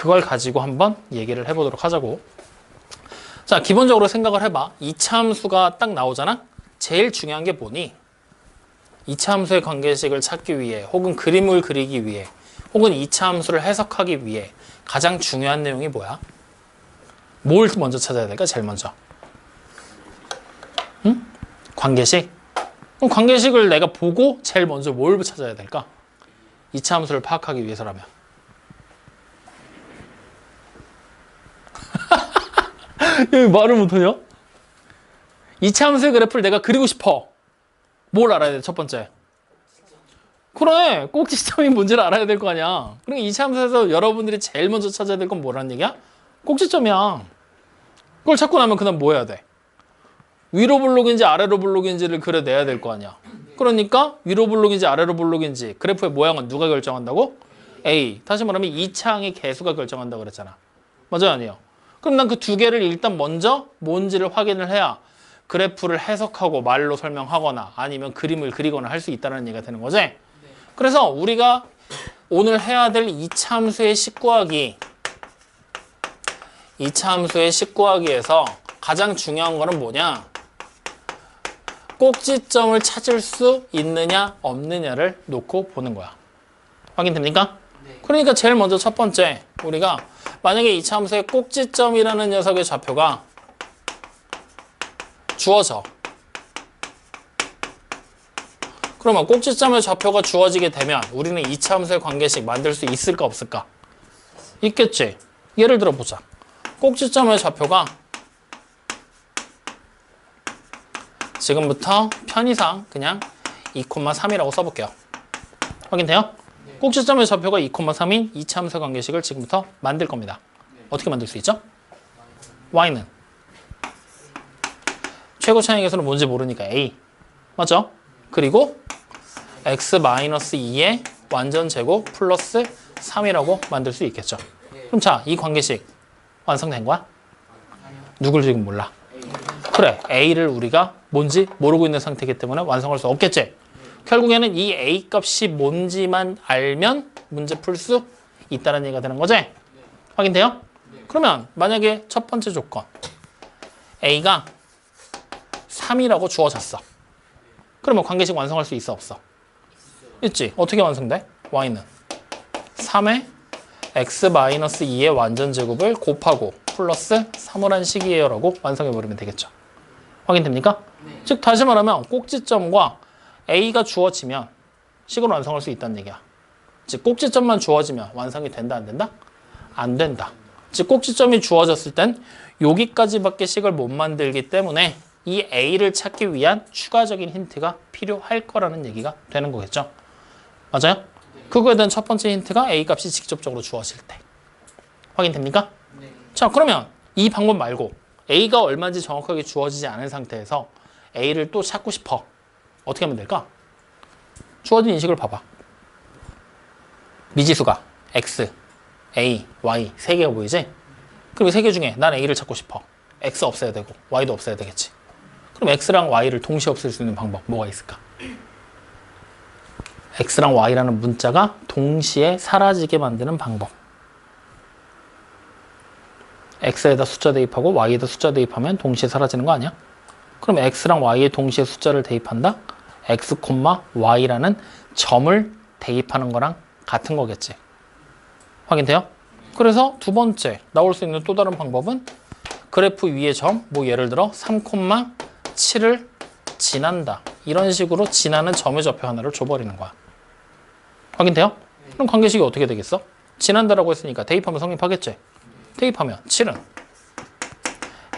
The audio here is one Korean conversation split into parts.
그걸 가지고 한번 얘기를 해보도록 하자고. 자, 기본적으로 생각을 해봐. 이차 함수가 딱 나오잖아? 제일 중요한 게 뭐니? 이차 함수의 관계식을 찾기 위해, 혹은 그림을 그리기 위해, 혹은 이차 함수를 해석하기 위해 가장 중요한 내용이 뭐야? 뭘 먼저 찾아야 될까? 제일 먼저. 응? 관계식? 그럼 관계식을 내가 보고 제일 먼저 뭘 찾아야 될까? 이차 함수를 파악하기 위해서라면. 여기 말을 못하냐? 이차 함수의 그래프를 내가 그리고 싶어. 뭘 알아야 돼? 첫 번째. 그래, 꼭지점이 뭔지를 알아야 될 거 아니야. 그러니까 이차 함수에서 여러분들이 제일 먼저 찾아야 될 건 뭐라는 얘기야? 꼭지점이야. 그걸 찾고 나면 그다음 뭐 해야 돼? 위로 블록인지 아래로 블록인지를 그려내야 될 거 아니야. 그러니까 위로 블록인지 아래로 블록인지 그래프의 모양은 누가 결정한다고? A. 다시 말하면 이 창의 개수가 결정한다고 그랬잖아. 맞아요, 아니에요? 그럼 난 그 두 개를 일단 먼저 뭔지를 확인을 해야 그래프를 해석하고 말로 설명하거나 아니면 그림을 그리거나 할 수 있다는 얘기가 되는 거지. 그래서 우리가 오늘 해야 될 이차 함수의 식 구하기에서 가장 중요한 거는 뭐냐? 꼭지점을 찾을 수 있느냐 없느냐를 놓고 보는 거야. 확인됩니까? 네. 그러니까 제일 먼저 첫 번째, 우리가 만약에 이차 함수의 꼭지점이라는 녀석의 좌표가 주어져. 그러면 꼭지점의 좌표가 주어지게 되면 우리는 이차 함수의 관계식 만들 수 있을까 없을까? 있겠지. 예를 들어 보자. 꼭지점의 좌표가 지금부터 편의상 그냥 2,3이라고 써볼게요. 확인돼요? 네. 꼭지점의 좌표가 2,3인 이차 함수의 관계식을 지금부터 만들 겁니다. 네. 어떻게 만들 수 있죠? y는 최고 차이 계수는 뭔지 모르니까 a. 맞죠? 그리고 x-2의 완전 제곱 플러스 3이라고 만들 수 있겠죠. 그럼 자, 이 관계식 완성된 거야? 누굴 지금 몰라? 그래, a를 우리가 뭔지 모르고 있는 상태이기 때문에 완성할 수 없겠지. 결국에는 이 a 값이 뭔지만 알면 문제 풀 수 있다는 얘기가 되는 거지. 확인돼요? 그러면 만약에 첫 번째 조건 a가 3이라고 주어졌어. 그러면 관계식 완성할 수 있어 없어? 있지. 어떻게 완성돼? y는 3의 x-2의 완전 제곱을 곱하고 플러스 3을 한 식이에요 라고 완성해버리면 되겠죠. 확인됩니까? 네. 즉 다시 말하면 꼭지점과 a가 주어지면 식을 완성할 수 있다는 얘기야. 즉 꼭지점만 주어지면 완성이 된다 안 된다? 안 된다. 즉 꼭지점이 주어졌을 땐 여기까지밖에 식을 못 만들기 때문에 이 a를 찾기 위한 추가적인 힌트가 필요할 거라는 얘기가 되는 거겠죠. 맞아요? 네. 그거에 대한 첫 번째 힌트가 a 값이 직접적으로 주어질 때. 확인됩니까? 네. 자, 그러면 이 방법 말고 a가 얼마인지 정확하게 주어지지 않은 상태에서 a를 또 찾고 싶어. 어떻게 하면 될까? 주어진 인식을 봐봐. 미지수가 x, a, y 세 개가 보이지? 그럼 이 세 개 중에 난 a를 찾고 싶어. x 없애야 되고 y도 없애야 되겠지. 그럼 x랑 y를 동시에 없앨 수 있는 방법 뭐가 있을까? x랑 y라는 문자가 동시에 사라지게 만드는 방법. x에다 숫자 대입하고 y에다 숫자 대입하면 동시에 사라지는 거 아니야? 그럼 x랑 y에 동시에 숫자를 대입한다? x, y라는 점을 대입하는 거랑 같은 거겠지. 확인돼요? 그래서 두 번째 나올 수 있는 또 다른 방법은 그래프 위의 점, 뭐 예를 들어 3,7을 지난다. 이런 식으로 지나는 점의 좌표 하나를 줘버리는 거야. 확인돼요? 그럼 관계식이 어떻게 되겠어? 지난다라고 했으니까 대입하면 성립하겠지. 대입하면 7은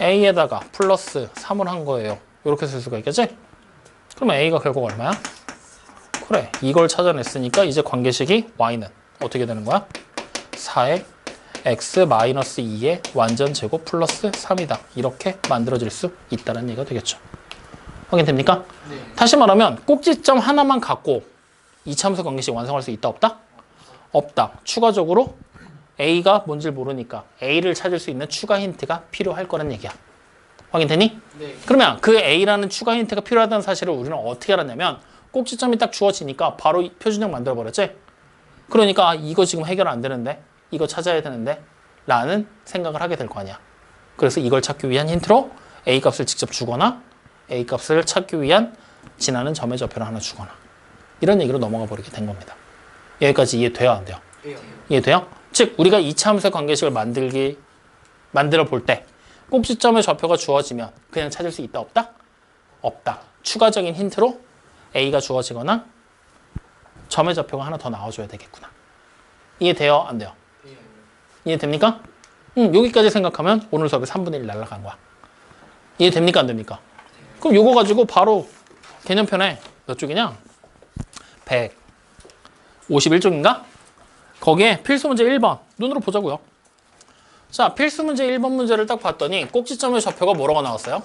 a에다가 플러스 3을 한 거예요. 이렇게 쓸 수가 있겠지? 그러면 a가 결국 얼마야? 그래, 이걸 찾아냈으니까 이제 관계식이 y는 어떻게 되는 거야? 4의 x-2의 완전 제곱 플러스 3이다. 이렇게 만들어질 수 있다는 얘기가 되겠죠. 확인됩니까? 네. 다시 말하면 꼭지점 하나만 갖고 이차 함수 관계식 완성할 수 있다 없다? 없다. 추가적으로 a가 뭔지 모르니까 a를 찾을 수 있는 추가 힌트가 필요할 거란 얘기야. 확인되니? 네. 그러면 그 a라는 추가 힌트가 필요하다는 사실을 우리는 어떻게 알았냐면 꼭지점이 딱 주어지니까 바로 표준형 만들어버렸지? 그러니까 이거 지금 해결 안 되는데 이거 찾아야 되는데 라는 생각을 하게 될 거 아니야. 그래서 이걸 찾기 위한 힌트로 A 값을 직접 주거나 A 값을 찾기 위한 지나는 점의 좌표를 하나 주거나 이런 얘기로 넘어가 버리게 된 겁니다. 여기까지 이해돼요? 안 돼요? 이해돼요? 즉 우리가 이차 함수의 관계식을 만들어 볼 때 꼭지점의 좌표가 주어지면 그냥 찾을 수 있다 없다? 없다. 추가적인 힌트로 A가 주어지거나 점의 좌표가 하나 더 나와줘야 되겠구나. 이해돼요? 안 돼요? 이해됩니까? 여기까지 생각하면 오늘 수업에 3분의 1 날라간 거야. 이해됩니까? 안 됩니까? 그럼 요거 가지고 바로 개념편에 몇 쪽이냐? 151쪽인가? 거기에 필수 문제 1번 눈으로 보자고요. 자, 필수 문제 1번 문제를 딱 봤더니 꼭지점의 좌표가 뭐라고 나왔어요?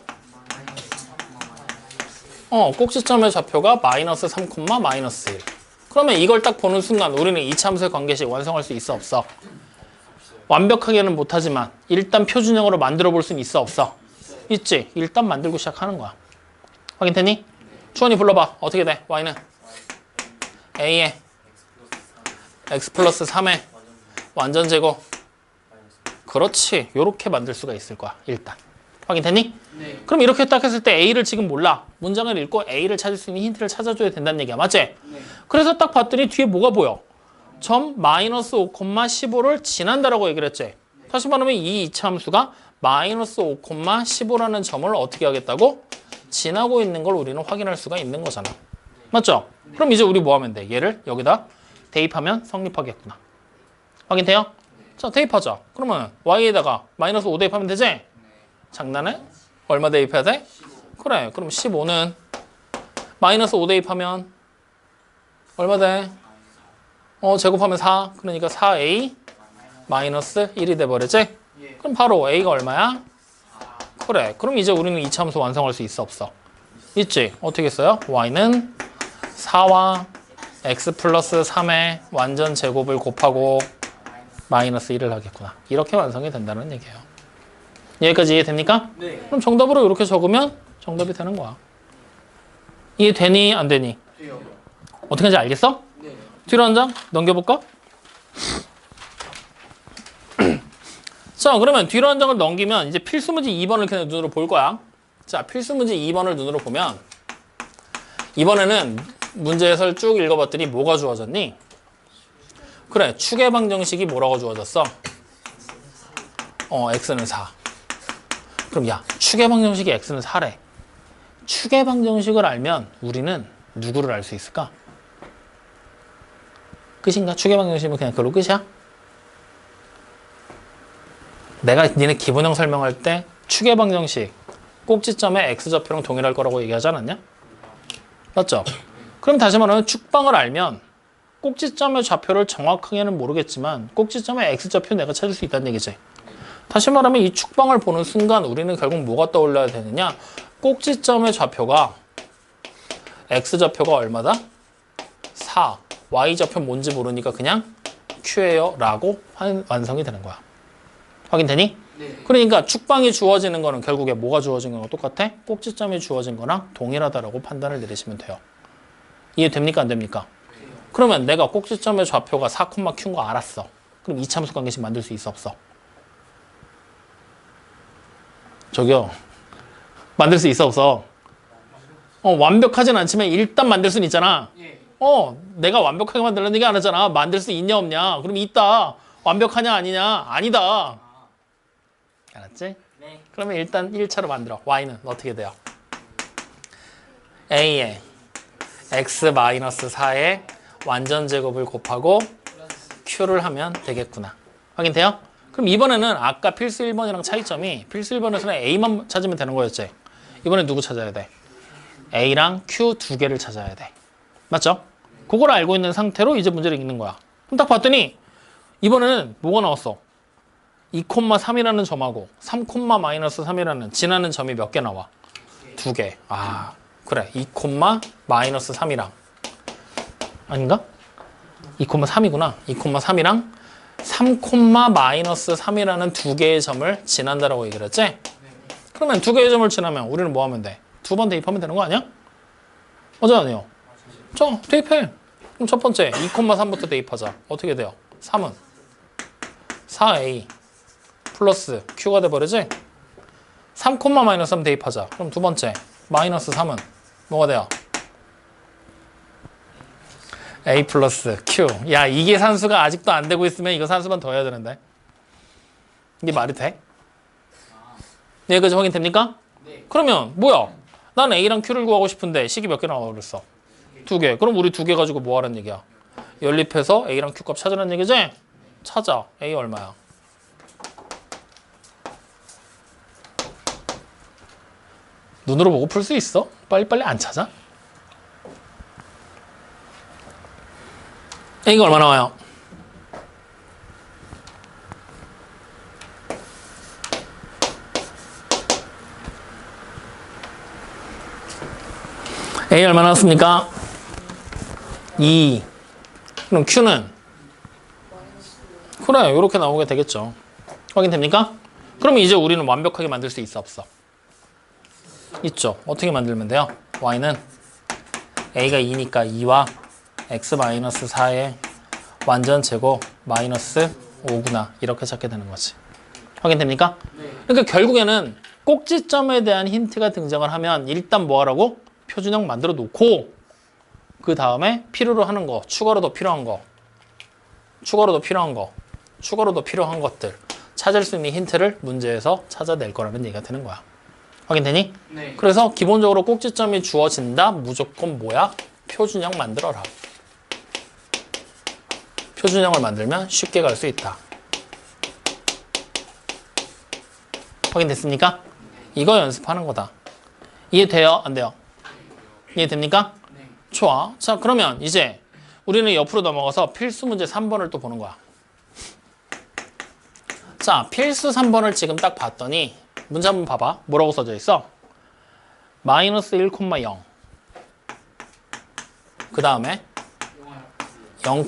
꼭지점의 좌표가 마이너스 3, 마이너스 1. 그러면 이걸 딱 보는 순간 우리는 이차 함수의 관계식 완성할 수 있어 없어? 완벽하게는 못하지만 일단 표준형으로 만들어 볼 수는 있어 없어? 있지. 일단 만들고 시작하는 거야. 확인됐니? 주원이 불러봐. 어떻게 돼? y는 a에 x 플러스 3의 완전 제곱. 그렇지. 요렇게 만들 수가 있을 거야. 일단. 확인됐니? 네. 그럼 이렇게 딱 했을 때 a를 지금 몰라. 문장을 읽고 a를 찾을 수 있는 힌트를 찾아줘야 된다는 얘기야. 맞지? 네. 그래서 딱 봤더니 뒤에 뭐가 보여? 점 마이너스 5, 15를 지난다라고 얘기를 했지. 네. 다시 말하면 이 이차 함수가 마이너스 5, 15라는 점을 어떻게 하겠다고? 지나고 있는 걸 우리는 확인할 수가 있는 거잖아. 맞죠? 네. 그럼 이제 우리 뭐 하면 돼? 얘를 여기다 대입하면 성립하겠구나. 확인돼요? 자, 대입하자. 그러면 y에다가 마이너스 5 대입하면 되지? 장난해? 얼마 대입해야 돼? 그래. 그럼 15는 마이너스 5 대입하면 얼마 돼? 제곱하면 4. 그러니까 4a 마이너스 1이 돼버리지? 그럼 바로 a가 얼마야? 그래. 그럼 이제 우리는 이차 함수 완성할 수 있어 없어? 있지? 어떻게 써요? y는 4와 x 플러스 3의 완전 제곱을 곱하고 마이너스 1을 하겠구나. 이렇게 완성이 된다는 얘기예요. 여기까지 이해됩니까? 네. 그럼 정답으로 이렇게 적으면 정답이 되는 거야. 이해되니? 안 되니? 돼요. 어떻게 하는지 알겠어? 네. 뒤로 한 장 넘겨볼까? 자, 그러면 뒤로 한 장을 넘기면 이제 필수 문제 2번을 그냥 눈으로 볼 거야. 자, 필수 문제 2번을 눈으로 보면 이번에는 문제 해설 쭉 읽어봤더니 뭐가 주어졌니? 그래, 축의 방정식이 뭐라고 주어졌어? x는 4. 그럼 야, 축의 방정식이 x는 4래. 축의 방정식을 알면 우리는 누구를 알 수 있을까? 끝인가? 축의 방정식은 그냥 그걸로 끝이야? 내가 니네 기본형 설명할 때 축의 방정식 꼭지점의 x좌표랑 동일할 거라고 얘기하지 않았냐? 맞죠? 그럼 다시 말하면 축방을 알면 꼭지점의 좌표를 정확하게는 모르겠지만 꼭지점의 x좌표 내가 찾을 수 있다는 얘기지. 다시 말하면 이 축방을 보는 순간 우리는 결국 뭐가 떠올라야 되느냐? 꼭지점의 좌표가 x좌표가 얼마다? 4. y좌표 뭔지 모르니까 그냥 q예요 라고 완성이 되는 거야. 확인되니? 네. 그러니까 축방이 주어지는 거는 결국에 뭐가 주어진 거랑 똑같아? 꼭지점이 주어진 거랑 동일하다라고 판단을 내리시면 돼요. 이해됩니까? 안 됩니까? 네. 그러면 내가 꼭지점의 좌표가 4, q인 거 알았어. 그럼 이차함수 관계식 만들 수 있어 없어? 저기요. 만들 수 있어 없어? 완벽하진 않지만 일단 만들 수는 있잖아. 내가 완벽하게 만들라는 얘기 안 하잖아. 만들 수 있냐 없냐? 그럼 있다. 완벽하냐 아니냐? 아니다. 알았지? 네. 그러면 일단 1차로 만들어. y는 어떻게 돼요? a에 x-4의 완전 제곱을 곱하고 q를 하면 되겠구나. 확인돼요? 그럼 이번에는 아까 필수 1번이랑 차이점이 필수 1번에서는 a만 찾으면 되는 거였지? 이번엔 누구 찾아야 돼? a랑 q 두 개를 찾아야 돼. 맞죠? 그걸 알고 있는 상태로 이제 문제를 읽는 거야. 그럼 딱 봤더니 이번에는 뭐가 나왔어? 2,3이라는 점하고 3,-3이라는 지나는 점이 몇 개 나와? 두 개. 아, 그래. 2,-3이랑 아닌가? 2,3이구나. 2,3이랑 3,-3이라는 두 개의 점을 지난다라고 얘기를 했지? 그러면 두 개의 점을 지나면 우리는 뭐 하면 돼? 두 번 대입하면 되는 거 아니야? 맞아, 아니요? 자, 대입해. 그럼 첫 번째 2,3부터 대입하자. 어떻게 돼요? 3은 4a 플러스 Q가 돼버리지? 3, 마이너스 3 대입하자. 그럼 두 번째 마이너스 3은 뭐가 돼요? A 플러스 Q. 야, 이게 산수가 아직도 안 되고 있으면 이거 산수만 더 해야 되는데. 이게 말이 돼? 여기까지 확인됩니까? 네. 그러면 뭐야? 난 A랑 Q를 구하고 싶은데 식이 몇 개 나와 그랬어? 2개. 그럼 우리 2개 가지고 뭐 하라는 얘기야? 연립해서 A랑 Q 값 찾으라는 얘기지? 찾아. A 얼마야? 눈으로 보고 풀 수 있어? 빨리빨리 안 찾아? A가 얼마 나와요? A 얼마 나왔습니까? 2. 그럼 Q는? 그래, 이렇게 나오게 되겠죠. 확인됩니까? 그럼 이제 우리는 완벽하게 만들 수 있어, 없어? 있죠. 어떻게 만들면 돼요? Y는 A가 2니까 2와 X-4의 완전 제곱 마이너스 5구나. 이렇게 찾게 되는 거지. 확인됩니까? 네. 그러니까 결국에는 꼭지점에 대한 힌트가 등장을 하면 일단 뭐 하라고? 표준형 만들어 놓고 그 다음에 필요로 하는 거, 추가로 더 필요한 거, 추가로 더 필요한 거, 추가로 더 필요한 것들 찾을 수 있는 힌트를 문제에서 찾아낼 거라는 얘기가 되는 거야. 확인되니? 네. 그래서 기본적으로 꼭지점이 주어진다. 무조건 뭐야? 표준형 만들어라. 표준형을 만들면 쉽게 갈 수 있다. 확인됐습니까? 이거 연습하는 거다. 이해돼요? 안 돼요? 이해됩니까? 네. 좋아. 자, 그러면 이제 우리는 옆으로 넘어가서 필수 문제 3번을 또 보는 거야. 자, 필수 3번을 지금 딱 봤더니 문제 한번 봐봐. 뭐라고 써져 있어? 마이너스 1,0. 그 다음에 0,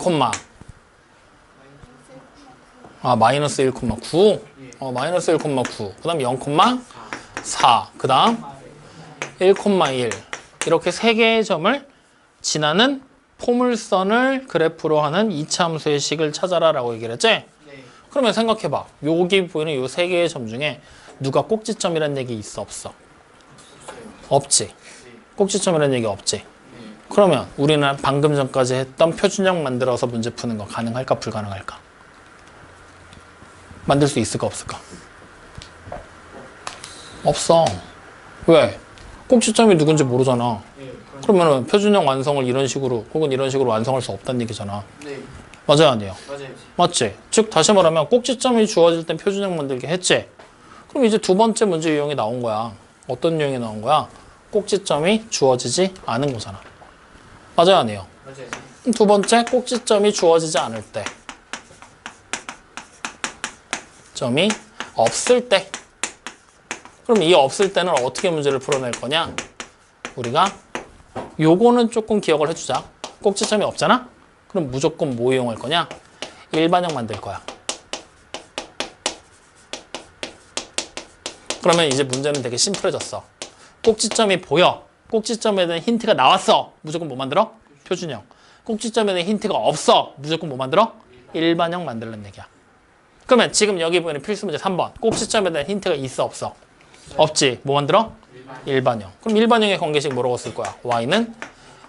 마이너스 1,9. 마이너스 1,9. 그 다음 0,4. 그 다음 1,1. 이렇게 세 개의 점을 지나는 포물선을 그래프로 하는 이차함수의 식을 찾아라 라고 얘기를 했지? 네. 그러면 생각해봐. 여기 보이는 이 세 개의 점 중에 누가 꼭지점이라는 얘기 있어, 없어? 없지. 꼭지점이라는 얘기 없지. 그러면 우리는 방금 전까지 했던 표준형 만들어서 문제 푸는 거 가능할까, 불가능할까? 만들 수 있을까, 없을까? 없어. 왜? 꼭지점이 누군지 모르잖아. 그러면 표준형 완성을 이런 식으로 혹은 이런 식으로 완성할 수 없다는 얘기잖아. 네. 맞아요, 아니에요? 맞아요. 맞지? 즉 다시 말하면 꼭지점이 주어질 땐 표준형 만들기 했지? 그럼 이제 두 번째 문제 유형이 나온 거야. 어떤 유형이 나온 거야? 꼭지점이 주어지지 않은 거잖아. 맞아요, 아니에요? 맞아요. 그럼 두 번째, 꼭지점이 주어지지 않을 때. 점이 없을 때. 그럼 이 없을 때는 어떻게 문제를 풀어낼 거냐? 우리가 요거는 조금 기억을 해주자. 꼭지점이 없잖아? 그럼 무조건 뭐 이용할 거냐? 일반형 만들 거야. 그러면 이제 문제는 되게 심플해졌어. 꼭지점이 보여. 꼭지점에 대한 힌트가 나왔어. 무조건 뭐 만들어? 표준형. 꼭지점에 대한 힌트가 없어. 무조건 뭐 만들어? 일반형 만들는 얘기야. 그러면 지금 여기 보이는 필수 문제 3번. 꼭지점에 대한 힌트가 있어, 없어? 없지. 뭐 만들어? 일반형. 그럼 일반형의 관계식 뭐라고 쓸 거야? y는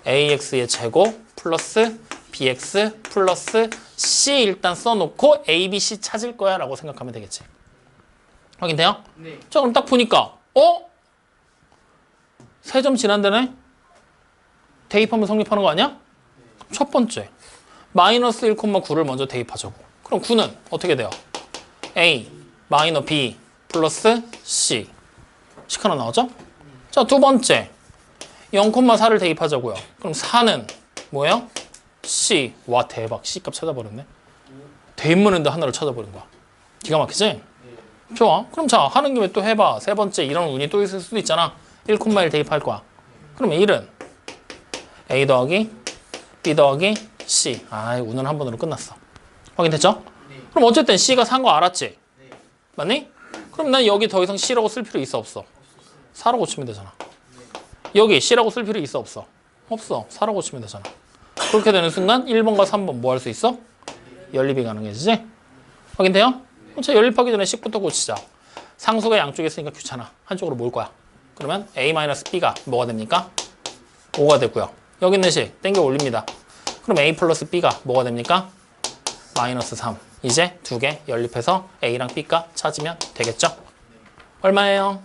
ax의 제곱 플러스 bx 플러스 c 일단 써놓고 a, b, c 찾을 거야 라고 생각하면 되겠지. 확인돼요? 네. 자, 그럼 딱 보니까 세 점 지난다네? 대입하면 성립하는 거 아니야? 첫 번째 마이너스 1,9를 먼저 대입하자고. 그럼 9는 어떻게 돼요? a 마이너 b 플러스 c 식 하나 나오죠? 자, 두 번째 0,4를 대입하자고요. 그럼 4는 뭐예요? c. 와, 대박. c 값 찾아버렸네. 대입문인데 하나를 찾아버린 거야. 기가 막히지? 좋아. 그럼 자, 하는 김에 또 해봐. 세 번째 이런 운이 또 있을 수도 있잖아. 1,1 대입할 거야. 그러면 1은 a 더하기 b 더하기 c. 운은 한 번으로 끝났어. 확인됐죠? 그럼 어쨌든 c가 산 거 알았지? 맞니? 그럼 난 여기 더 이상 c라고 쓸 필요 있어, 없어? 4라고 고치면 되잖아. 여기 c라고 쓸 필요 있어, 없어? 없어. 4라고 고치면 되잖아. 그렇게 되는 순간 1번과 3번 뭐 할 수 있어? 연립이 가능해지지? 확인돼요? 자, 연립하기 전에 식부터 고치자. 상수가 양쪽에 있으니까 귀찮아. 한쪽으로 모을 거야. 그러면 a-b가 뭐가 됩니까? 5가 되고요. 여기 있는 식 땡겨 올립니다. 그럼 a 플러스 b가 뭐가 됩니까? 마이너스 3. 이제 두 개 연립해서 a랑 b가 찾으면 되겠죠? 얼마예요?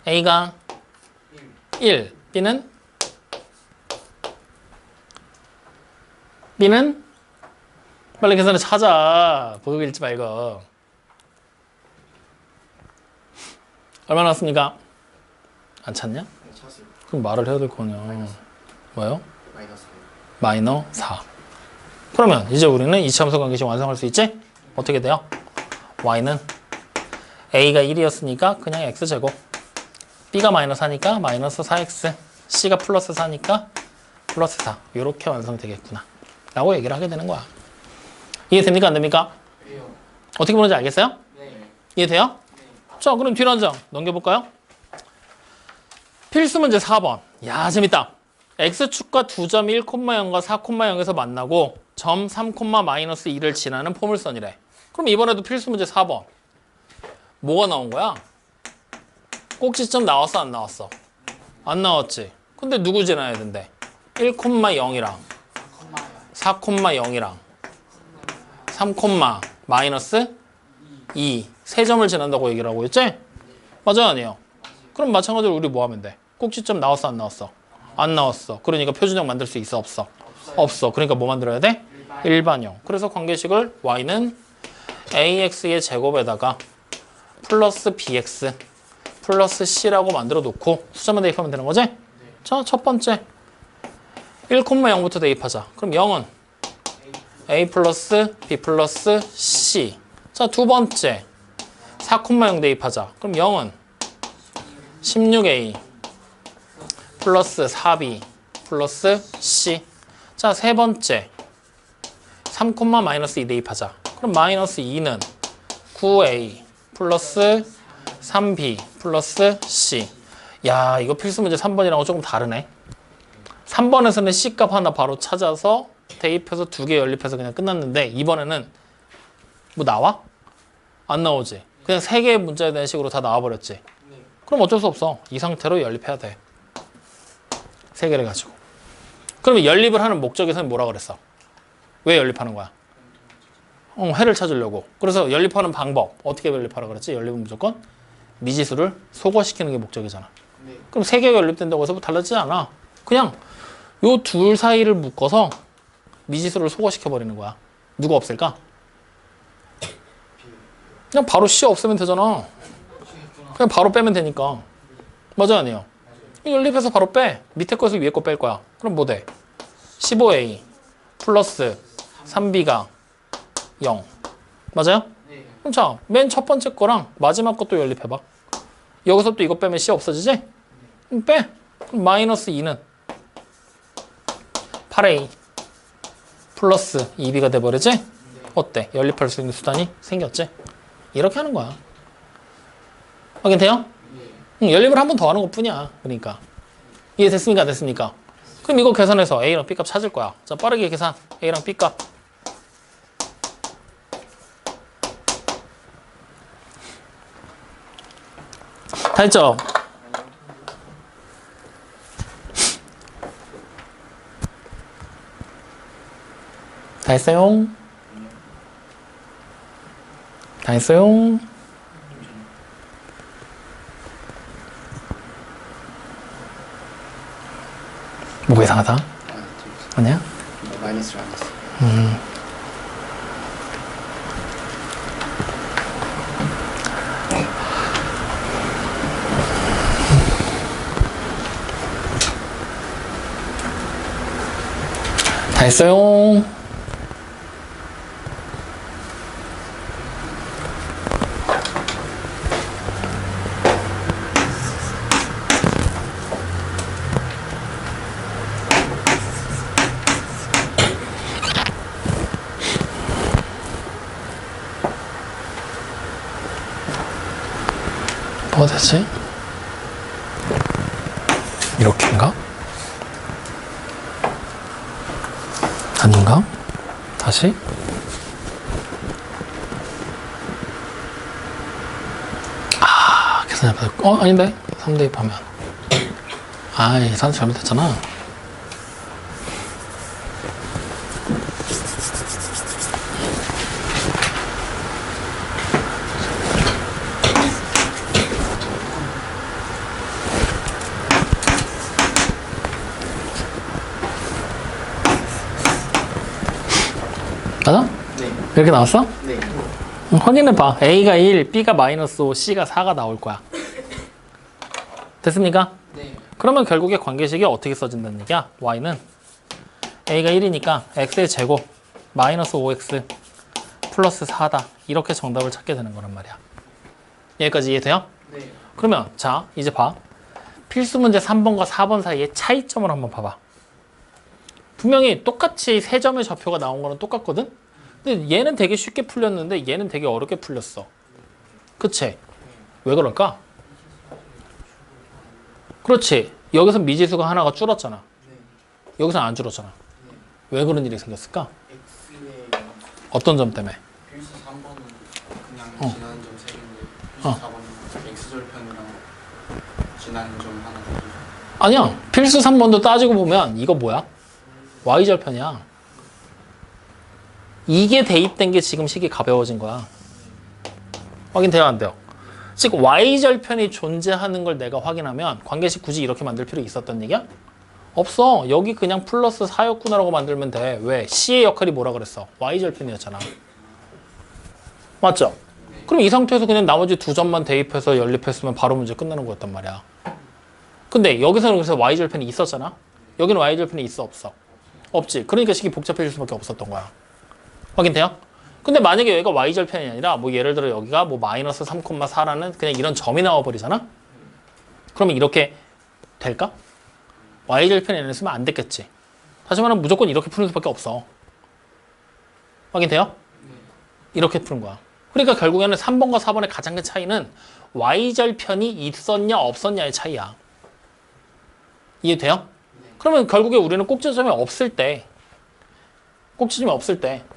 a가 1, b는 빨리 계산을 찾아. 보고 읽지 말고. 얼마 나왔습니까? 안 찾냐? 찾았어요. 그럼 말을 해야 될 거냐. 뭐요? 마이너스. 마이너 4. 그러면 이제 우리는 이차함수 관계식 완성할 수 있지? 어떻게 돼요? y는 a가 1이었으니까 그냥 x제곱, b가 마이너스 4니까 마이너스 4x, c가 플러스 4니까 플러스 4. 이렇게 완성되겠구나 라고 얘기를 하게 되는 거야. 이해됩니까? 안 됩니까? 왜요? 어떻게 보는지 알겠어요? 네. 이해돼요? 자, 그럼 뒤로 한 장 넘겨볼까요? 필수 문제 4번. 야, 재밌다. x축과 2점 1,0과 4,0에서 만나고 점 3,-2를 지나는 포물선이래. 그럼 이번에도 필수 문제 4번. 뭐가 나온 거야? 꼭지점 나왔어, 안 나왔어? 안 나왔지. 근데 누구 지나야 된대? 1,0이랑 4,0이랑 3, 마이너스 2. 세 점을 지난다고 얘기를 하고 있지? 맞아요, 아니에요? 그럼 마찬가지로 우리 뭐 하면 돼? 꼭지점 나왔어, 안 나왔어? 안 나왔어. 그러니까 표준형 만들 수 있어, 없어? 없어. 그러니까 뭐 만들어야 돼? 일반형. 그래서 관계식을 y는 ax의 제곱에다가 플러스 bx 플러스 c라고 만들어 놓고 숫자만 대입하면 되는 거지? 자, 첫 번째 1,0부터 대입하자. 그럼 0은 a 플러스 b 플러스 c. 자, 두 번째 4,0 대입하자. 그럼 0은 16a 플러스 4b 플러스 c. 자, 세 번째 3,-2 대입하자. 그럼 마이너스 2는 9a 플러스 3b 플러스 c. 야, 이거 필수 문제 3번이랑 조금 다르네. 3번에서는 c값 하나 바로 찾아서 대입해서 두 개 연립해서 그냥 끝났는데 이번에는 뭐 나와? 안 나오지. 그냥 세 개의 문제에 대한 식으로 다 나와버렸지. 그럼 어쩔 수 없어. 이 상태로 연립해야 돼. 세 개를 가지고. 그러면 연립을 하는 목적에서는 뭐라 그랬어? 왜 연립하는 거야? 해를 찾으려고. 그래서 연립하는 방법 어떻게 연립하라 그랬지? 연립은 무조건 미지수를 소거시키는 게 목적이잖아. 그럼 세 개가 연립된다고 해서 뭐 달라지지 않아. 그냥 요 둘 사이를 묶어서 미지수를 소거시켜 버리는 거야. 누가 없을까? 그냥 바로 C 없으면 되잖아. 그냥 바로 빼면 되니까. 맞아요, 아니에요? 연립해서 바로 빼. 밑에 거에서 위에 거 뺄 거야. 그럼 뭐 돼? 15A 플러스 3B가 0. 맞아요? 그럼 자, 맨 첫 번째 거랑 마지막 것도 연립해봐. 여기서 또 이거 빼면 C 없어지지? 그럼 빼. 그럼 마이너스 2는 8A 플러스 2B가 돼버리지? 어때? 연립할 수 있는 수단이 생겼지? 이렇게 하는 거야. 확인돼요? 연립을 한 번 더 하는 것 뿐이야. 그러니까. 이해됐습니까? 안 됐습니까? 그럼 이거 계산해서 A랑 B값 찾을 거야. 자, 빠르게 계산. A랑 B값. 다 했죠? 다 했어요? 다 했어요? 뭐가 이상하다? 아니야? 마이너스를 안 했어. 다 했어요? 뭐가 되지? 이렇게인가? 아닌가? 다시? x는 아닌데? 3 대입하면 아이 산 잘못했잖아. 맞아? 네. 이렇게 나왔어? 네. 확인해봐. A가 1, B가 마이너스 5, C가 4가 나올 거야. 됐습니까? 네. 그러면 결국에 관계식이 어떻게 써진다는 얘기야? Y는 A가 1이니까 X의 제곱 마이너스 5X 플러스 4다. 이렇게 정답을 찾게 되는 거란 말이야. 여기까지 이해돼요? 네. 그러면 자 이제 봐. 필수 문제 3번과 4번 사이의 차이점을 한번 봐봐. 분명히 똑같이 세 점의 좌표가 나온 거는 똑같거든? 근데 얘는 되게 쉽게 풀렸는데 얘는 되게 어렵게 풀렸어. 그치? 왜 그럴까? 그렇지. 여기서 미지수가 하나가 줄었잖아. 여기서는 안 줄었잖아. 왜 그런 일이 생겼을까? X의 어떤 점 때문에? 필수 3번은 그냥 지나는 점 3개인데 필수 4번은 X절편이랑 지나는 점 하나 더. 아니야. 필수 3번도 따지고 보면 이거 뭐야? Y절편이야. 이게 대입된 게 지금 식이 가벼워진 거야. 확인돼요, 안 돼요? 즉 Y절편이 존재하는 걸 내가 확인하면 관계식 굳이 이렇게 만들 필요 있었던 얘기야? 없어. 여기 그냥 플러스 4였구나라고 만들면 돼. 왜? C의 역할이 뭐라 그랬어? Y절편이었잖아. 맞죠? 그럼 이 상태에서 그냥 나머지 두 점만 대입해서 연립했으면 바로 문제 끝나는 거였단 말이야. 근데 여기서는 그래서 Y절편이 있었잖아. 여기는 Y절편이 있어, 없어? 없지. 그러니까 식이 복잡해질 수밖에 없었던 거야. 확인돼요? 근데 만약에 여기가 Y절편이 아니라 뭐 예를 들어 여기가 뭐 마이너스 3,4라는 그냥 이런 점이 나와버리잖아? 그러면 이렇게 될까? Y절편이 아니었으면 안 됐겠지. 다시 말하면 무조건 이렇게 푸는 수밖에 없어. 확인돼요? 이렇게 푸는 거야. 그러니까 결국에는 3번과 4번의 가장 큰 차이는 Y절편이 있었냐 없었냐의 차이야. 이해돼요? 그러면 결국에 우리는 꼭지점이 없을 때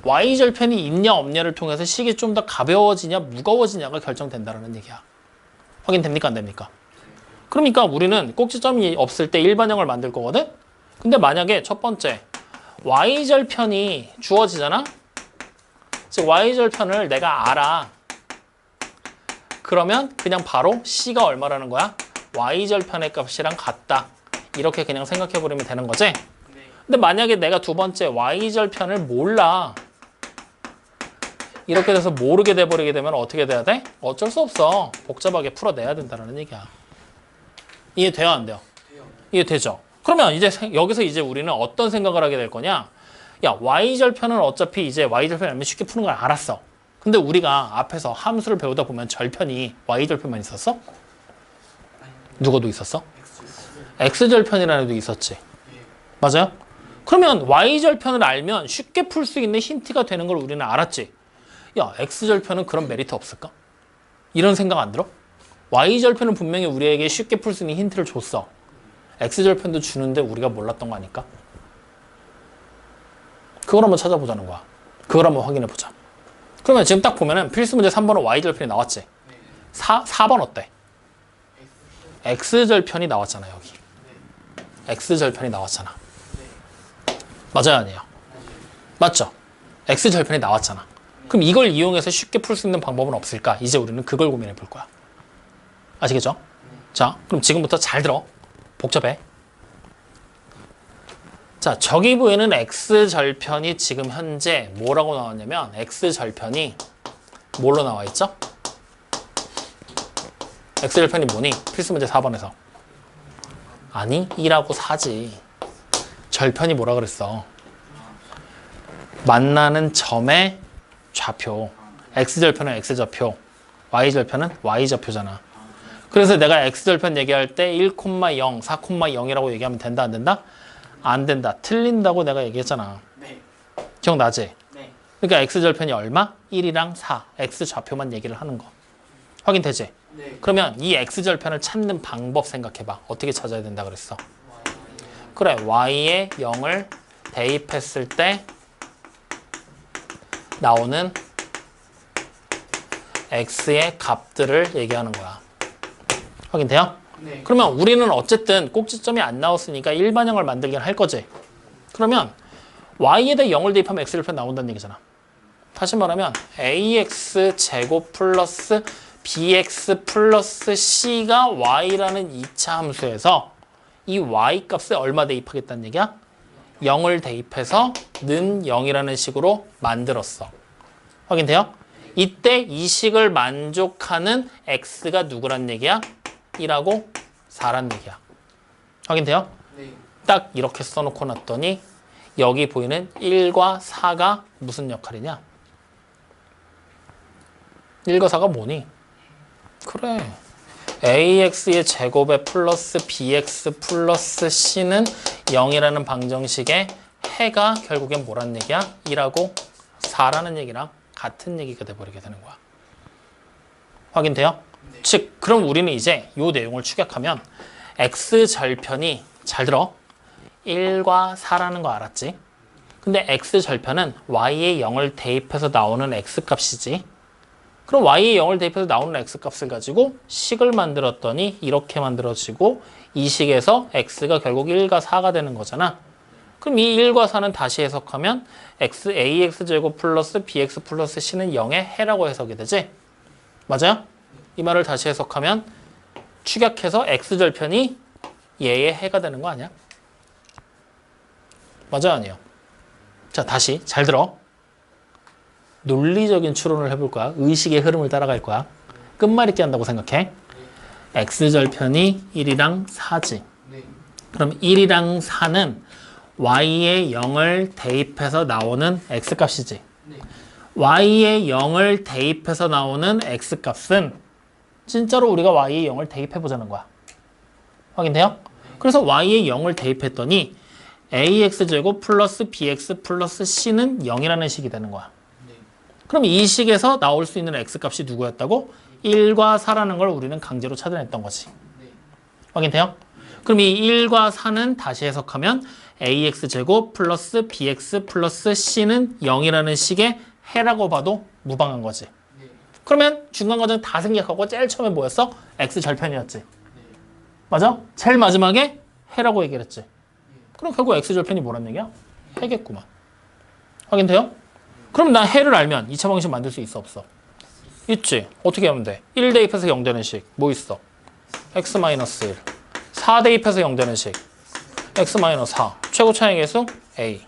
Y절편이 있냐 없냐를 통해서 식이 좀 더 가벼워지냐 무거워지냐가 결정된다는 얘기야. 확인됩니까 안 됩니까? 그러니까 우리는 꼭지점이 없을 때 일반형을 만들 거거든? 근데 만약에 첫 번째 Y절편이 주어지잖아? 즉 Y절편을 내가 알아. 그러면 그냥 바로 C가 얼마라는 거야? Y절편의 값이랑 같다. 이렇게 그냥 생각해버리면 되는 거지? 근데 만약에 내가 두 번째 Y절편을 몰라. 이렇게 돼서 모르게 돼버리게 되면 어떻게 돼야 돼? 어쩔 수 없어. 복잡하게 풀어내야 된다는 얘기야. 이해돼요 안 돼요? 이해되죠? 그러면 이제 여기서 이제 우리는 어떤 생각을 하게 될 거냐? 야 Y절편은 어차피 이제 Y절편이 알면 쉽게 푸는 걸 알았어. 근데 우리가 앞에서 함수를 배우다 보면 절편이 Y절편만 있었어? 누구도 있었어? X절편이라는 애도 있었지. 맞아요? 그러면 Y절편을 알면 쉽게 풀 수 있는 힌트가 되는 걸 우리는 알았지. 야, X절편은 그런 메리트 없을까? 이런 생각 안 들어? Y절편은 분명히 우리에게 쉽게 풀 수 있는 힌트를 줬어. X절편도 주는데 우리가 몰랐던 거 아닐까? 그걸 한번 찾아보자는 거야. 그걸 한번 확인해보자. 그러면 지금 딱 보면은 필수 문제 3번은 Y절편이 나왔지. 4번 어때? X절편이 나왔잖아, 여기. X절편이 나왔잖아. 맞아요, 아니에요? 맞죠? X절편이 나왔잖아. 그럼 이걸 이용해서 쉽게 풀 수 있는 방법은 없을까? 이제 우리는 그걸 고민해 볼 거야. 아시겠죠? 자, 그럼 지금부터 잘 들어. 복잡해. 자, 저기 보이는 X절편이 지금 현재 뭐라고 나왔냐면 X절편이 뭘로 나와 있죠? X절편이 뭐니? 필수 문제 4번에서. 아니, 2라고 4지. 절편이 뭐라 그랬어? 만나는 점의 좌표. X절편은 X좌표, Y절편은 Y좌표잖아. 그래서 내가 X절편 얘기할 때 1,0, 4,0이라고 얘기하면 된다, 안 된다? 안 된다. 틀린다고 내가 얘기했잖아. 네. 기억나지? 네. 그러니까 X절편이 얼마? 1이랑 4. X좌표만 얘기를 하는 거. 확인되지? 네. 그러면 이 X절편을 찾는 방법 생각해봐. 어떻게 찾아야 된다 그랬어? 그래, Y에 0을 대입했을 때 나오는 X의 값들을 얘기하는 거야. 확인돼요? 네. 그러면 우리는 어쨌든 꼭지점이 안 나왔으니까 일반형을 만들긴 할 거지. 그러면 y에다 0을 대입하면 x절편 나온다는 얘기잖아. 다시 말하면 ax 제곱 플러스 bx 플러스 c가 y라는 2차 함수에서 이 y 값에 얼마 대입하겠다는 얘기야? 0을 대입해서 는 0이라는 식으로 만들었어. 확인돼요? 이때 이 식을 만족하는 x가 누구란 얘기야? 1하고 4란 얘기야. 확인돼요? 네. 딱 이렇게 써놓고 놨더니 여기 보이는 1과 4가 무슨 역할이냐? 1과 4가 뭐니? 그래. ax의 제곱에 플러스 bx 플러스 c는 0이라는 방정식의 해가 결국엔 뭐란 얘기야? 1하고 4라는 얘기랑 같은 얘기가 돼버리게 되는 거야. 확인돼요? 네. 즉, 그럼 우리는 이제 이 내용을 축약하면 x절편이, 잘 들어, 1과 4라는 거 알았지? 근데 x절편은 y에 0을 대입해서 나오는 x값이지. 그럼 y에 0을 대입해서 나오는 x값을 가지고 식을 만들었더니 이렇게 만들어지고 이 식에서 x가 결국 1과 4가 되는 거잖아. 그럼 이 1과 4는 다시 해석하면 ax제곱 플러스 bx 플러스 c는 0의 해라고 해석이 되지? 맞아요? 이 말을 다시 해석하면 축약해서 x절편이 얘의 해가 되는 거 아니야? 맞아요? 아니에요? 자, 다시 잘 들어. 논리적인 추론을 해볼 거야. 의식의 흐름을 따라갈 거야. 끝말잇기 한다고 생각해. x절편이 1이랑 4지. 네. 그럼 1이랑 4는 y에 0을 대입해서 나오는 x값이지. 네. y에 0을 대입해서 나오는 x값은 진짜로 우리가 y에 0을 대입해보자는 거야. 확인돼요? 그래서 y에 0을 대입했더니 ax제곱 플러스 bx 플러스 c는 0이라는 식이 되는 거야. 네. 그럼 이 식에서 나올 수 있는 x값이 누구였다고? 1과 4라는 걸 우리는 강제로 찾아냈던 거지. 네. 확인돼요? 그럼 이 1과 4는 다시 해석하면 ax제곱 플러스 bx 플러스 c는 0이라는 식의 해라고 봐도 무방한 거지. 네. 그러면 중간 과정 다 생략하고 제일 처음에 뭐였어? x절편이었지. 네. 맞아? 제일 마지막에 해라고 얘기를 했지. 그럼 결국 x절편이 뭐란 얘기야? 해겠구만. 확인돼요? 그럼 나 해를 알면 2차 방식 만들 수 있어 없어? 있지. 어떻게 하면 돼? 1 대입해서 0 되는 식 뭐 있어? x-1 4 대입해서 0 되는 식 x-4 최고 차이 계수 a.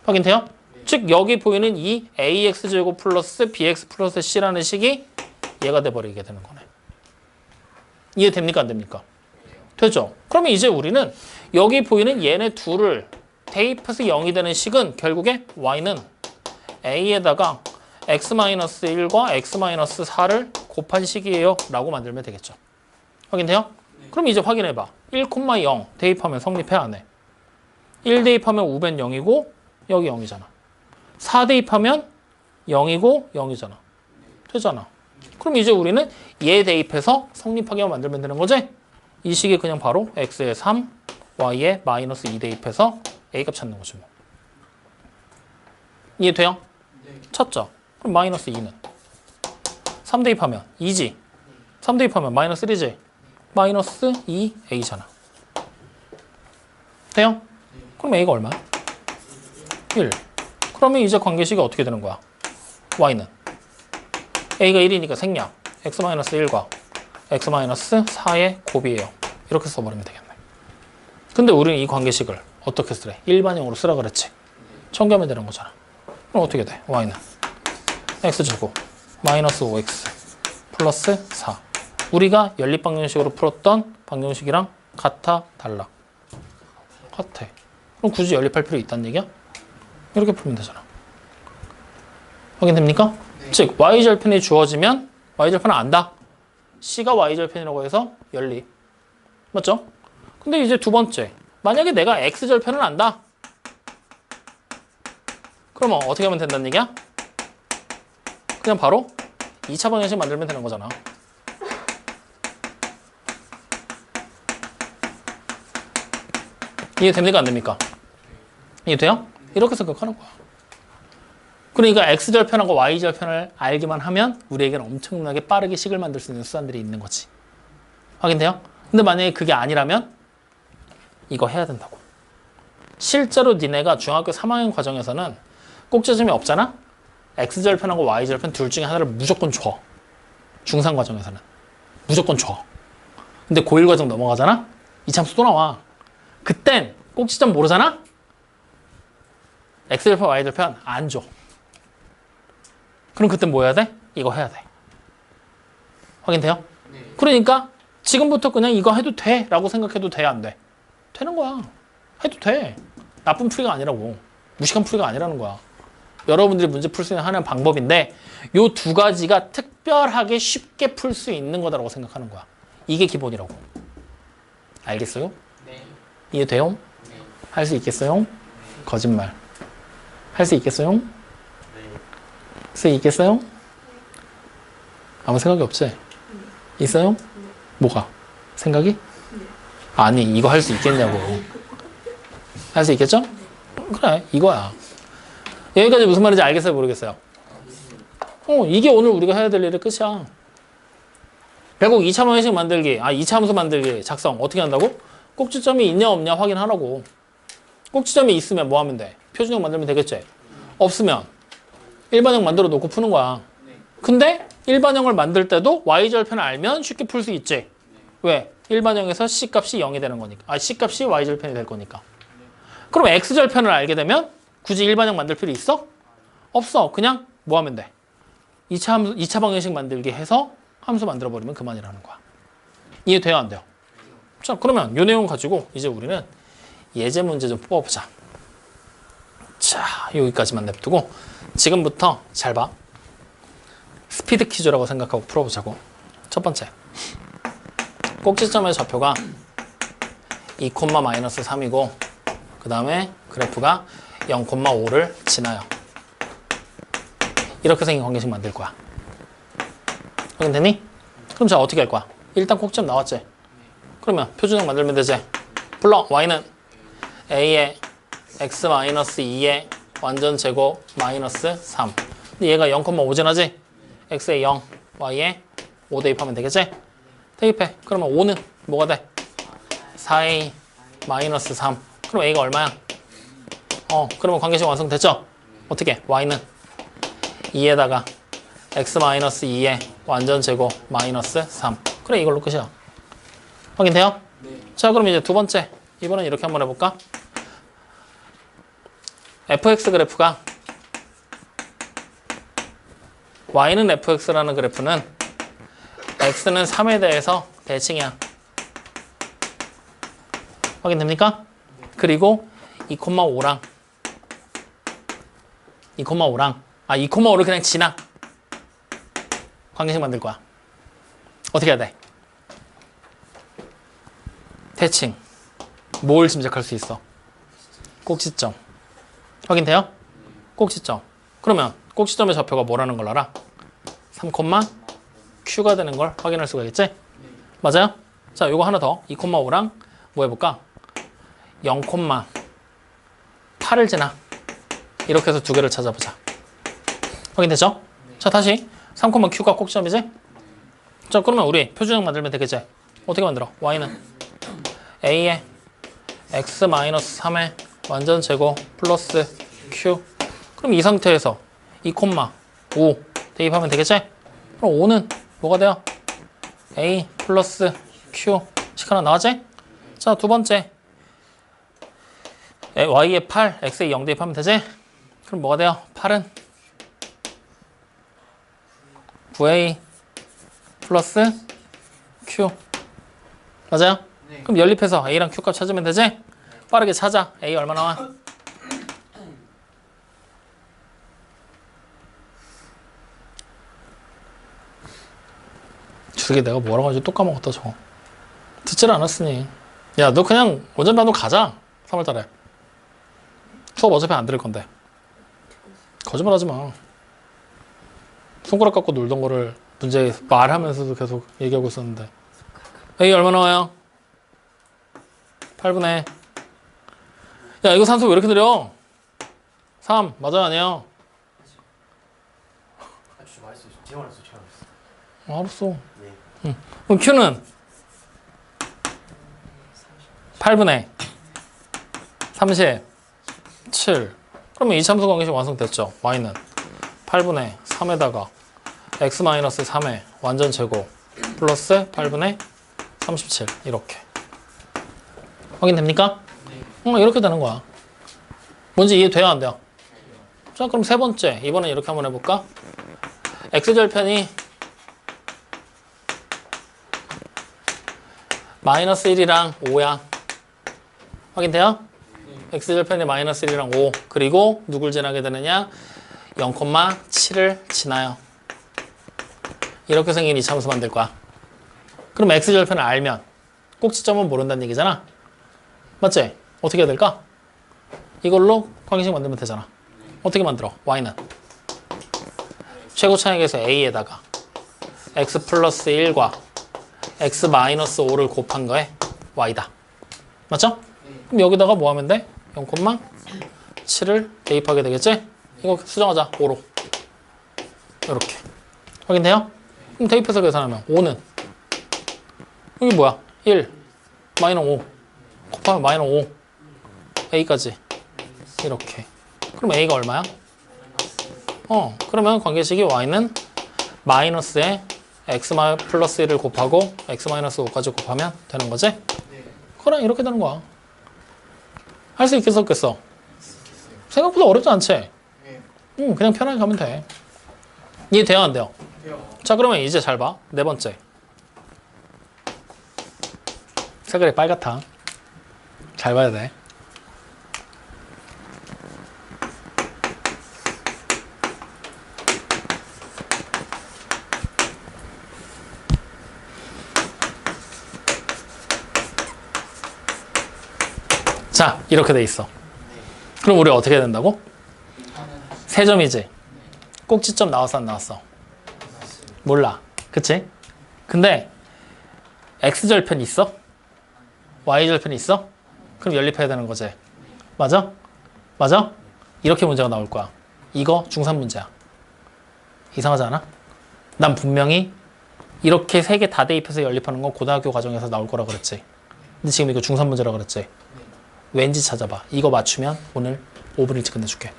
확인돼요? 즉 여기 보이는 이 ax제곱 플러스 bx 플러스 c라는 식이 얘가 돼버리게 되는 거네. 이해됩니까? 안 됩니까? 되죠? 그러면 이제 우리는 여기 보이는 얘네 둘을 대입해서 0이 되는 식은 결국에 y는 a에다가 x-1과 x-4를 곱한 식이에요 라고 만들면 되겠죠. 확인돼요? 그럼 이제 확인해봐. 1,0 대입하면 성립해 안 해? 1 대입하면 우변 0이고 여기 0이잖아. 4 대입하면 0이고 0이잖아. 되잖아. 그럼 이제 우리는 얘 대입해서 성립하게 만들면 되는 거지? 이 식이 그냥 바로 x에 3, y에 마이너스 2 대입해서 a값 찾는 거죠. 뭐. 이해돼요? 네. 찾죠? 그럼 마이너스 2는 3 대입하면 2지. 3 대입하면 마이너스 1이지. 마이너스 2a잖아. 돼요? 그럼 a가 얼마야? 1. 그러면 이제 관계식이 어떻게 되는 거야? y는 a가 1이니까 생략 x-1과 x-4의 곱이에요. 이렇게 써버리면 되겠네. 근데 우리는 이 관계식을 어떻게 쓰래? 일반형으로 쓰라 그랬지. 청구하면 되는 거잖아. 그럼 어떻게 돼? y는 x제곱 마이너스 5x 플러스 4. 우리가 연립방정식으로 풀었던 방정식이랑 같아? 달라? 같아. 그럼 굳이 연립할 필요 있다는 얘기야? 이렇게 풀면 되잖아. 확인됩니까? 네. 즉 y절편이 주어지면 y절편을 안다. c가 y절편이라고 해서 연립. 맞죠? 근데 이제 두 번째. 만약에 내가 x절편을 안다. 그러면 어떻게 하면 된다는 얘기야? 그냥 바로 2차 방정식 만들면 되는 거잖아. 이해됩니까? 안 됩니까? 이해돼요? 이렇게 생각하는 거야. 그러니까 x절편하고 y절편을 알기만 하면 우리에게는 엄청나게 빠르게 식을 만들 수 있는 수단들이 있는 거지. 확인돼요? 근데 만약에 그게 아니라면 이거 해야 된다고. 실제로 니네가 중학교 3학년 과정에서는 꼭지점이 없잖아? X절편하고 Y절편 둘 중에 하나를 무조건 줘. 중3 과정에서는. 무조건 줘. 근데 고1 과정 넘어가잖아? 이참수 또 나와. 그땐 꼭지점 모르잖아? X절편, Y절편 안 줘. 그럼 그땐 뭐 해야 돼? 이거 해야 돼. 확인돼요? 네. 그러니까 지금부터 그냥 이거 해도 돼 라고 생각해도 돼, 안 돼? 되는 거야. 해도 돼. 나쁜 풀이가 아니라고. 무식한 풀이가 아니라는 거야. 여러분들이 문제 풀 수 있는 하나의 방법인데 요 두 가지가 특별하게 쉽게 풀 수 있는 거다라고 생각하는 거야. 이게 기본이라고. 알겠어요? 네. 이해돼요? 네. 할 수 있겠어요? 거짓말. 할 수 있겠어요? 네. 할 수 있겠어요? 아무 생각이 없지? 있어요? 뭐가? 생각이? 아니, 이거 할 수 있겠냐고. 할 수 있겠죠? 그래, 이거야. 여기까지 무슨 말인지 알겠어요? 모르겠어요? 이게 오늘 우리가 해야 될 일의 끝이야. 결국 2차 방정식 만들기, 2차 함수 만들기, 작성 어떻게 한다고? 꼭지점이 있냐 없냐 확인하라고. 꼭지점이 있으면 뭐 하면 돼? 표준형 만들면 되겠지? 없으면 일반형 만들어 놓고 푸는 거야. 근데 일반형을 만들 때도 Y절편을 알면 쉽게 풀 수 있지. 왜? 일반형에서 C값이 0이 되는 거니까. C값이 Y절편이 될 거니까. 그럼 X절편을 알게 되면 굳이 일반형 만들 필요 있어? 없어. 그냥 뭐 하면 돼? 2차 방정식 만들기 해서 함수 만들어버리면 그만이라는 거야. 이해돼요? 안 돼요? 자, 그러면 이 내용 가지고 이제 우리는 예제 문제 좀 뽑아보자. 자, 여기까지만 냅두고 지금부터 잘 봐. 스피드 퀴즈라고 생각하고 풀어보자고. 첫 번째. 꼭지점의 좌표가 2,-3이고 그 다음에 그래프가 0,5를 지나요. 이렇게 생긴 관계식 만들 거야. 확인되니? 그럼 자 어떻게 할 거야? 일단 꼭지점 나왔지? 그러면 표준형 만들면 되지? 불러. Y는 A에 X-2의 완전 제곱 마이너스 3. 근데 얘가 0,5 지나지? X에 0, Y에 5 대입하면 되겠지? 대입해. 그러면 5는 뭐가 돼? 4A 마이너스 3. 그럼 A가 얼마야? 그러면 관계식 완성됐죠? 어떻게? Y는 2에다가 X-2의 완전 제곱 마이너스 3. 그래, 이걸로 끝이야. 확인돼요? 네. 자, 그럼 이제 두 번째. 이번엔 이렇게 한번 해볼까? fx 그래프가 y는 fx라는 그래프는 x는 3에 대해서 대칭이야. 확인됩니까? 그리고 2,5랑 2,5를 그냥 지나. 관계식 만들 거야. 어떻게 해야 돼? 대칭. 뭘 짐작할 수 있어? 꼭지점. 확인돼요? 꼭지점. 그러면 꼭지점의 좌표가 뭐라는 걸 알아? 3, Q가 되는 걸 확인할 수가 있겠지? 맞아요? 자, 요거 하나 더. 2,5랑 뭐 해볼까? 0,8을 지나. 이렇게 해서 두 개를 찾아보자. 확인됐죠? 자, 다시 3,Q가 꼭지점이지? 자, 그러면 우리 표준형 만들면 되겠지? 어떻게 만들어? Y는 A에 X-3의 완전 제곱 플러스 Q. 그럼 이 상태에서 2,5 대입하면 되겠지? 그럼 5는 뭐가 돼요? A 플러스 Q 식 하나 나왔지? 자, 두 번째. Y에 8, X에 0 대입하면 되지? 그럼 뭐가 돼요? 8은 9A 플러스 Q. 맞아요? 네. 그럼 연립해서 A랑 Q 값 찾으면 되지? 빠르게 찾아. A 얼마 나와? 저게 내가 뭐라고 하지? 또 까먹었다 저거. 듣질 않았으니. 야, 너 그냥 원전반도 가자. 3월달에. 수업 어차피 안 들을 건데. 거짓말 하지 마. 손가락 갖고 놀던 거를 문제 말하면서도 계속 얘기하고 있었는데. A 얼마 나와요? 8분의. 야, 이거 산소 왜 이렇게 느려? 3. 맞아요, 아니에요? 진짜 말했어요. 제가 말했어요. 제가 말했어요. 알았어. 네. 응. 그럼 Q는 8분의 37. 그러면 이 참수 관계식 완성됐죠. y는 8분의 3에다가 x-3의 완전 제곱 플러스 8분의 37 이렇게 확인됩니까? 이렇게 되는 거야. 뭔지 이해돼요 안 돼요? 자 그럼 세 번째 이번엔 이렇게 한번 해볼까? x절편이 마이너스 1이랑 5야. 확인돼요? x절편이 마이너스 1이랑 5 그리고 누굴 지나게 되느냐? 0,7을 지나요. 이렇게 생긴 이 참수 만들 거야. 그럼 x절편을 알면 꼭지점은 모른다는 얘기잖아. 맞지? 어떻게 해야 될까? 이걸로 관계식 만들면 되잖아. 어떻게 만들어? y는 최고 차익에서 a에다가 x 플러스 1과 x 마이너스 5를 곱한 거에 y다. 맞죠? 그럼 여기다가 뭐 하면 돼? 0,7을 대입하게 되겠지? 이거 수정하자. 5로. 이렇게. 확인돼요? 그럼 대입해서 계산하면 5는 여기 뭐야? 1 마이너스 5 곱하면 마이너스 5 a까지 이렇게. 그럼 a가 얼마야? 그러면 관계식이 y는 마이너스에 x 플러스 1을 곱하고 x 마이너스 5까지 곱하면 되는 거지? 그래 이렇게 되는 거야. 할 수 있겠어 없겠어? 생각보다 어렵지 않지? 그냥 편하게 가면 돼. 이해돼요 안 돼요? 자 그러면 이제 잘 봐. 네 번째 색깔이 빨갛다. 잘 봐야 돼. 자 이렇게 돼 있어. 그럼 우리 어떻게 해야 된다고? 세 점이지? 꼭지점 나왔어 안 나왔어? 몰라. 그치? 근데 x절편 있어? y절편 있어? 그럼 연립해야 되는 거지. 맞아? 맞아? 이렇게 문제가 나올 거야. 이거 중3 문제야. 이상하지 않아? 난 분명히 이렇게 세 개 다 대입해서 연립하는 건 고등학교 과정에서 나올 거라 그랬지. 근데 지금 이거 중3 문제라 그랬지. 왠지 찾아봐. 이거 맞추면 오늘 5분 일찍 끝내줄게.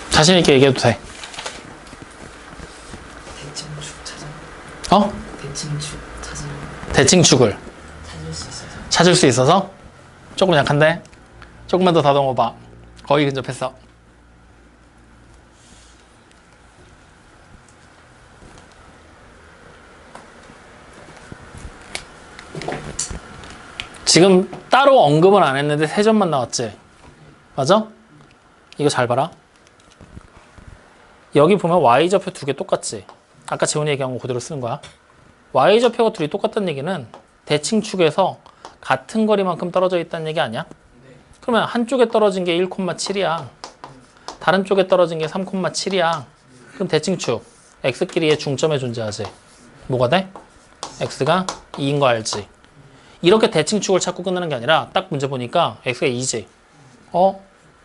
자신 있게 얘기해도 돼. 대칭축 찾아. 어? 대칭축 찾으면 대칭축을 찾을 수 있어서. 찾을 수 있어서 조금 약한데 조금만 더 다듬어 봐. 거의 근접했어. 지금 따로 언급은 안 했는데 세 점만 나왔지? 맞아? 이거 잘 봐라. 여기 보면 y좌표 두 개 똑같지? 아까 재훈이 얘기한 거 그대로 쓰는 거야. y좌표가 둘이 똑같다는 얘기는 대칭축에서 같은 거리만큼 떨어져 있다는 얘기 아니야? 그러면 한쪽에 떨어진 게 1,7이야. 다른 쪽에 떨어진 게 3,7이야. 그럼 대칭축 x끼리의 중점에 존재하지. 뭐가 돼? x가 2인 거 알지? 이렇게 대칭축을 찾고 끝나는 게 아니라 딱 문제 보니까 x가 2지.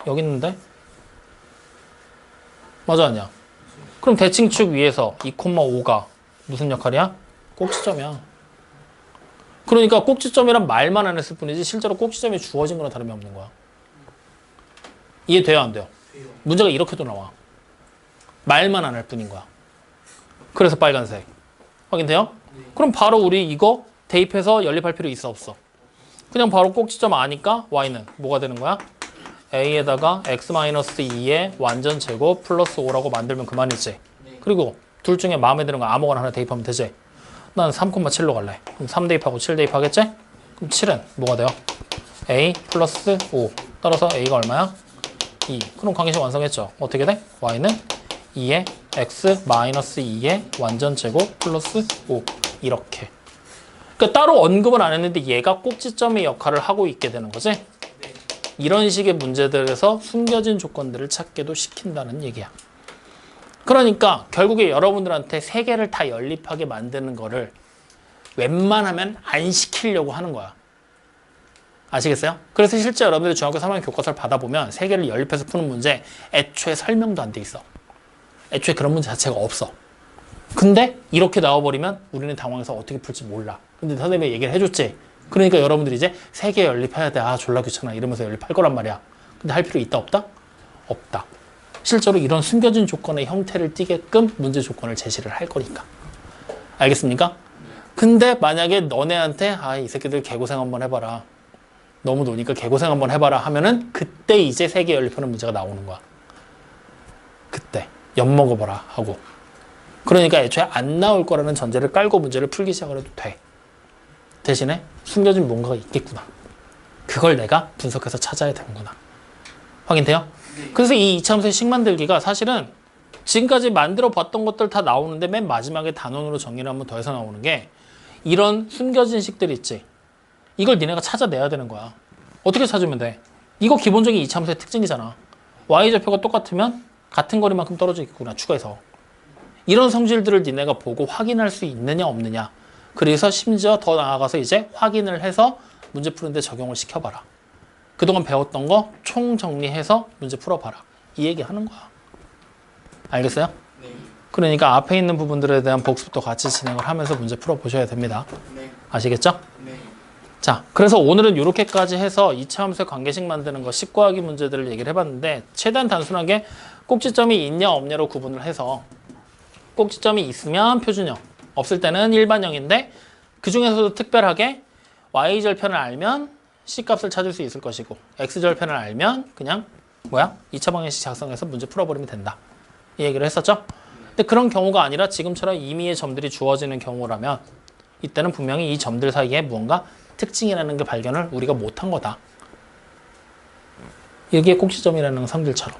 여기 있는데? 맞아 아니야? 그럼 대칭축 위에서 2,5가 무슨 역할이야? 꼭지점이야. 그러니까 꼭지점이란 말만 안 했을 뿐이지 실제로 꼭지점이 주어진 거나 다름이 없는 거야. 이해돼요 안 돼요? 문제가 이렇게도 나와. 말만 안 할 뿐인 거야. 그래서 빨간색. 확인돼요? 그럼 바로 우리 이거 대입해서 연립할 필요 있어 없어? 그냥 바로 꼭지점 아니까 y는 뭐가 되는 거야? a에다가 x-2의 완전 제곱 플러스 5라고 만들면 그만이지. 그리고 둘 중에 마음에 드는 거 아무거나 하나 대입하면 되지. 난 3,7로 갈래. 그럼 3 대입하고 7 대입하겠지? 그럼 7은 뭐가 돼요? a 플러스 5 따라서 a가 얼마야? 2. 그럼 관계식 완성했죠. 어떻게 돼? y는 2의 x-2의 완전 제곱 플러스 5 이렇게. 그러니까 따로 언급은 안 했는데 얘가 꼭지점의 역할을 하고 있게 되는 거지. 이런 식의 문제들에서 숨겨진 조건들을 찾게도 시킨다는 얘기야. 그러니까 결국에 여러분들한테 세 개를 다 연립하게 만드는 거를 웬만하면 안 시키려고 하는 거야. 아시겠어요? 그래서 실제 여러분들이 중학교 3학년 교과서를 받아보면 세 개를 연립해서 푸는 문제 애초에 설명도 안 돼 있어. 애초에 그런 문제 자체가 없어. 근데 이렇게 나와버리면 우리는 당황해서 어떻게 풀지 몰라. 근데 선생님이 얘기를 해줬지. 그러니까 여러분들이 이제 3개 연립해야 돼. 아 졸라 귀찮아 이러면서 연립할 거란 말이야. 근데 할 필요 있다 없다? 없다. 실제로 이런 숨겨진 조건의 형태를 띠게끔 문제 조건을 제시를 할 거니까. 알겠습니까? 근데 만약에 너네한테 아 이 새끼들 개고생 한번 해봐라. 너무 노니까 개고생 한번 해봐라 하면은 그때 이제 3개 연립하는 문제가 나오는 거야. 그때 엿먹어봐라 하고. 그러니까 애초에 안 나올 거라는 전제를 깔고 문제를 풀기 시작을 해도 돼. 대신에 숨겨진 뭔가가 있겠구나. 그걸 내가 분석해서 찾아야 되는구나. 확인돼요? 그래서 이 이차함수의 식 만들기가 사실은 지금까지 만들어 봤던 것들 다 나오는데 맨 마지막에 단원으로 정리를 한번 더 해서 나오는 게 이런 숨겨진 식들 있지. 이걸 니네가 찾아내야 되는 거야. 어떻게 찾으면 돼? 이거 기본적인 이차함수의 특징이잖아. y좌표가 똑같으면 같은 거리만큼 떨어져 있구나. 추가해서. 이런 성질들을 니네가 보고 확인할 수 있느냐 없느냐. 그래서 심지어 더 나아가서 이제 확인을 해서 문제 푸는데 적용을 시켜봐라. 그동안 배웠던 거 총정리해서 문제 풀어봐라. 이 얘기 하는 거야. 알겠어요? 네. 그러니까 앞에 있는 부분들에 대한 복습도 같이 진행을 하면서 문제 풀어보셔야 됩니다. 네. 아시겠죠? 네. 자, 그래서 오늘은 이렇게까지 해서 이차함수의 관계식 만드는 거 식구하기 문제들을 얘기를 해봤는데 최대한 단순하게 꼭지점이 있냐 없냐로 구분을 해서 꼭지점이 있으면 표준형, 없을 때는 일반형인데 그 중에서도 특별하게 y절편을 알면 c값을 찾을 수 있을 것이고 x절편을 알면 그냥 뭐야? 2차 방정식 작성해서 문제 풀어버리면 된다. 이 얘기를 했었죠? 근데 그런 경우가 아니라 지금처럼 임의의 점들이 주어지는 경우라면 이때는 분명히 이 점들 사이에 무언가 특징이라는 게 발견을 우리가 못한 거다. 이게 꼭지점이라는 성질처럼.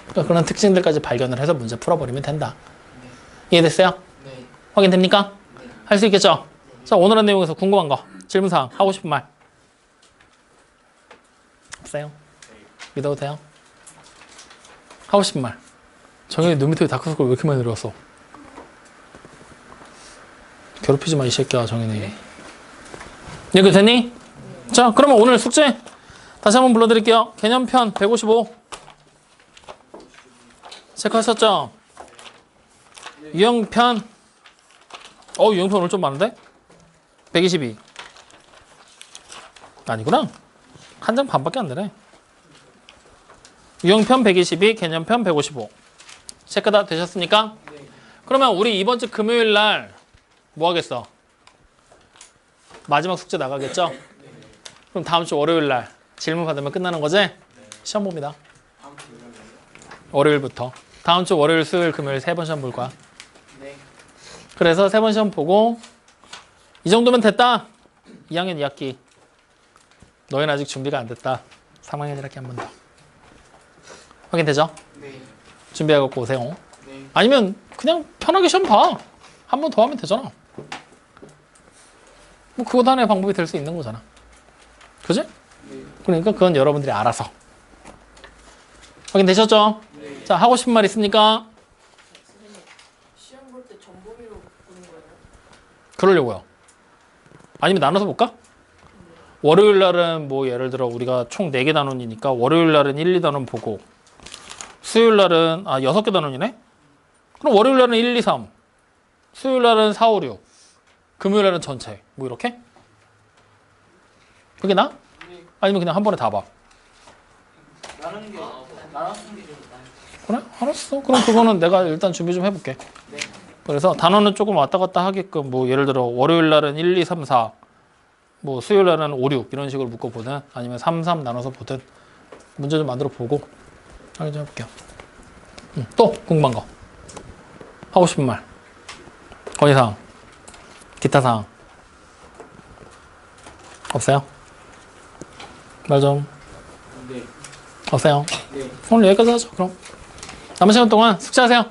그러니까 그런 특징들까지 발견을 해서 문제 풀어버리면 된다. 이해됐어요? 네. 확인됩니까? 할 수 있겠죠? 자, 오늘 한 내용에서 궁금한 거, 질문사항, 하고 싶은 말 없어요? 믿어도 돼요? 하고 싶은 말. 정현이 눈 밑에 다크서클 왜 이렇게 많이 들어왔어? 괴롭히지 마, 이 새끼야, 정현이. 이해가 됐니? 자, 그러면 오늘 숙제 다시 한번 불러드릴게요. 개념편 155 체크하셨죠? 유형편 유형편 오늘 좀 많은데? 122 아니구나. 한 장 반밖에 안 되네. 유형편 122 개념편 155 체크 다 되셨습니까? 네. 그러면 우리 이번 주 금요일 날 뭐 하겠어? 마지막 숙제 나가겠죠? 그럼 다음 주 월요일 날 질문 받으면 끝나는 거지? 시험 봅니다. 다음 주 일요일이요? 월요일부터. 다음 주 월요일, 수요일, 금요일 3번 시험 볼 거야. 네. 그래서 3번 시험 보고 이 정도면 됐다. 2학년 2학기. 너희는 아직 준비가 안 됐다. 3학년 1학기 한 번 더. 확인되죠? 네. 준비해갖고 오세요. 네. 아니면 그냥 편하게 시험 봐. 한 번 더 하면 되잖아. 뭐 그것 하나의 방법이 될 수 있는 거잖아. 그지? 네. 그러니까 그건 여러분들이 알아서. 확인되셨죠? 네. 자, 하고 싶은 말 있습니까? 선생님 시험 볼 때 전범위로 보는 거예요? 그러려고요. 아니면 나눠서 볼까? 월요일 날은 뭐 예를 들어 우리가 총 4개 단원이니까 월요일 날은 1, 2단원 보고 수요일 날은 6개 단원이네? 그럼 월요일 날은 1, 2, 3 수요일 날은 4, 5, 6 금요일 날은 전체 뭐 이렇게? 그게 나? 아니면 그냥 한 번에 다 봐? 나누는 게 나눴는 게 좀 그래? 알았어. 그럼 그거는 내가 일단 준비 좀 해볼게. 네. 그래서 단원은 조금 왔다 갔다 하게끔 뭐 예를 들어 월요일 날은 1, 2, 3, 4 뭐 수요일 날은 5, 6 이런 식으로 묶어보든 아니면 3, 3 나눠서 보든 문제 좀 만들어 보고 하게 좀 해볼게요. 또 궁금한 거 하고 싶은 말 건의사항 기타 사항 없어요? 말 좀 네. 없어요? 네. 오늘 여기까지 하죠. 그럼 남은 시간 동안 숙제하세요.